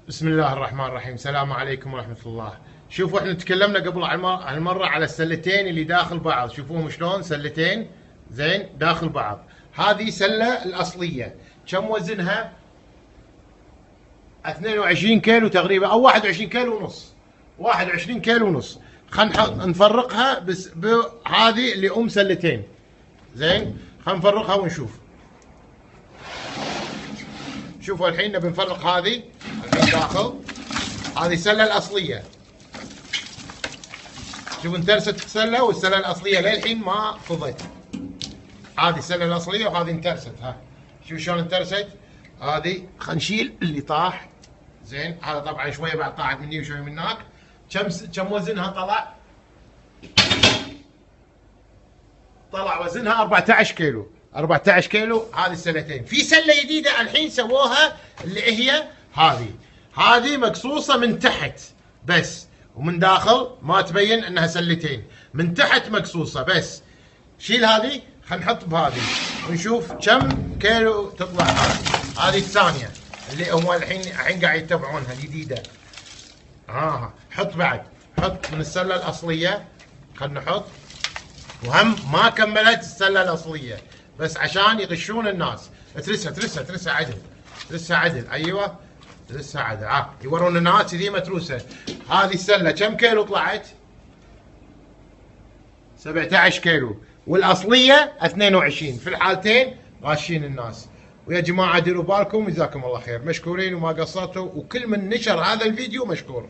بسم الله الرحمن الرحيم. السلام عليكم ورحمة الله. شوفوا احنا تكلمنا قبل هالمرة على السلتين اللي داخل بعض. شوفوهم شلون سلتين زين داخل بعض. هذه سلة الأصلية كم وزنها؟ 22 كيلو تقريبا او 21 كيلو ونص. 21 كيلو ونص. خلينا نفرقها بس بهذه اللي سلتين. زين خلينا نفرقها ونشوف. شوفوا الحين نبي نفرق هذه الحين داخل. هذه السله الاصليه. شوفوا انترست السله والسله الاصليه للحين ما فضت. هذه السله الاصليه وهذه انترست. ها شوف شلون انترست. هذه خلينا نشيل اللي طاح. زين هذا طبعا شويه بعد طاحت مني وشويه من هناك. كم وزنها طلع؟ طلع وزنها 14 كيلو. 14 كيلو هذه السلتين. في سله جديده الحين سووها اللي هي هذه مقصوصه من تحت بس ومن داخل ما تبين انها سلتين. من تحت مقصوصه بس. شيل هذه خلينا نحط بهذه ونشوف كم كيلو تطلع هذه الثانيه اللي هم الحين قاعد يتبعونها الجديده. حط بعد. حط من السله الاصليه. خلينا نحط. وهم ما كملت السله الاصليه بس عشان يغشون الناس. ترسها عدل. ترسها عدل. ايوه ترسها عدل. يورون الناس ذي متروسه. هذه السله كم كيلو طلعت؟ 17 كيلو والاصليه 22. في الحالتين غاشين الناس. ويا جماعه ديروا بالكم. جزاكم الله خير. مشكورين وما قصرتوا. وكل من نشر هذا الفيديو مشكور.